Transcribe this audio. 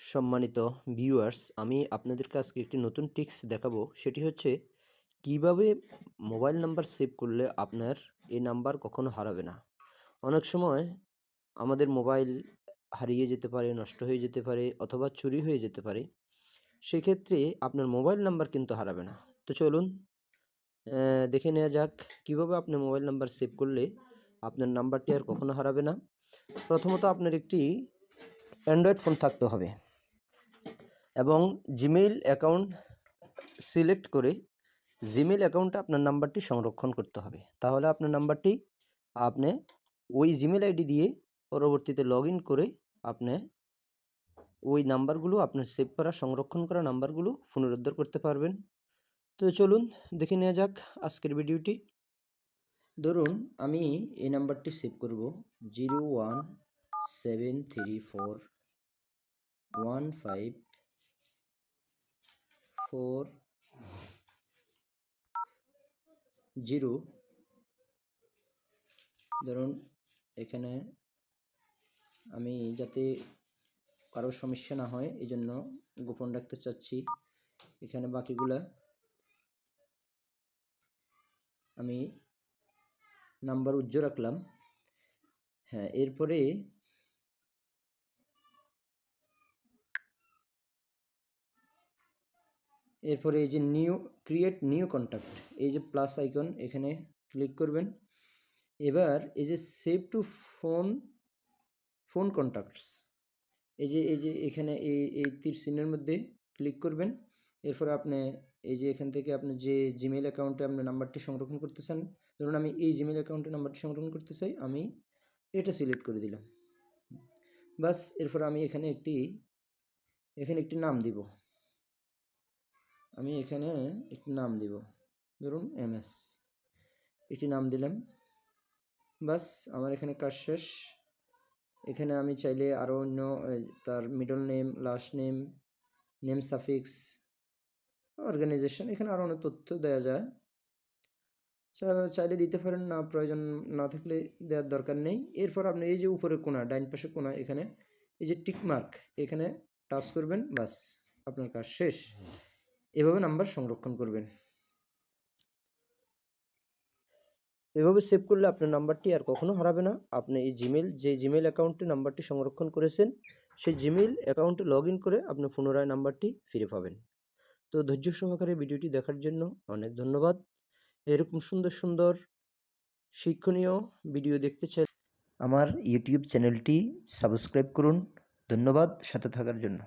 সম্মানিত ভিউয়ার্স, আমি আপনাদেরকে আজকে একটি নতুন ট্রিক্স দেখাবো। সেটি হচ্ছে কিভাবে মোবাইল নাম্বার সেভ করলে আপনার এই নাম্বার কখনো হারাবে না। অনেক সময় আমাদের মোবাইল হারিয়ে যেতে পারে, নষ্ট হয়ে যেতে পারে অথবা চুরি হয়ে যেতে পারে। সেক্ষেত্রে আপনার মোবাইল নাম্বার কিন্তু হারাবে না। তো চলুন দেখে নেওয়া যাক কিভাবে আপনি মোবাইল নাম্বার সেভ করলে আপনার নাম্বারটি আর কখনো হারাবে না। প্রথমত আপনার একটি অ্যান্ড্রয়েড ফোন থাকতে হবে এবং জিমেইল অ্যাকাউন্ট সিলেক্ট করে জিমেইল অ্যাকাউন্টে আপনার নাম্বারটি সংরক্ষণ করতে হবে। তাহলে আপনার নাম্বারটি আপনি ওই জিমেইল আইডি দিয়ে পরবর্তীতে লগ ইন করে আপনি ওই নাম্বারগুলো আপনার সেভ করা সংরক্ষণ করা নাম্বারগুলো পুনরুদ্ধার করতে পারবেন। তো চলুন দেখে নেওয়া যাক আজকের ভিডিওটি। ধরুন আমি এই নাম্বারটি সেভ করব 017341540। ধরুন এখানে আমি যাতে কারোর সমস্যা না হয় এই জন্য গোপন রাখতে চাচ্ছি। এখানে বাকিগুলা আমি নাম্বার উজ্জ্বল রাখলাম। হ্যাঁ, এরপরে এই যে ক্রিয়েট নিউ কন্ট্যাক্ট, এই যে প্লাস আইকন এখানে ক্লিক করবেন। এবার এই যে সেভ টু ফোন কন্ট্যাক্টস, এই যে এখানে এই তীর চিহ্নের মধ্যে ক্লিক করবেন। এরপরে আপনি এই যে এখান থেকে আপনি যে জিমেইল অ্যাকাউন্টে আপনি নাম্বারটি সংরক্ষণ করতে চান, ধরুন আমি এই জিমেইল অ্যাকাউন্টে নাম্বারটি সংরক্ষণ করতে চাই, আমি এটা সিলেক্ট করে দিলাম। বাস, এরপর আমি এখানে একটি নাম দিব। আমি এখানে একটি নাম দিব, ধরুন MS, একটি নাম দিলাম। বাস, আমার এখানে কাজ শেষ। এখানে আমি চাইলে আরও অন্য তার middle name, last name, name suffix, organization, এখানে আরও অনেক তথ্য দেওয়া যায়। চাইলে দিতে পারেন, না প্রয়োজন না থাকলে দেওয়ার দরকার নেই। এরপর আপনি এই যে উপরের কোণা, ডাইন পাশে কোণা, এখানে এই যে টিক মার্ক, এখানে টাচ করবেন। বাস, আপনার কাজ শেষ। এভাবে নাম্বার সংরক্ষণ করবেন। এভাবে সেভ করলে আপনার নাম্বারটি আর কখনো হারাবে না। আপনি এই যে জিমেইল অ্যাকাউন্টে নাম্বারটি সংরক্ষণ করেছেন, সেই জিমেইল অ্যাকাউন্টে লগ ইন করে আপনি পুনরায় নাম্বারটি ফিরে পাবেন। তো ধৈর্য সহকারে ভিডিওটি দেখার জন্য অনেক ধন্যবাদ। এরকম সুন্দর সুন্দর শিক্ষণীয় ভিডিও দেখতে চাই আমার ইউটিউব চ্যানেলটি সাবস্ক্রাইব করুন। ধন্যবাদ সাথে থাকার জন্য।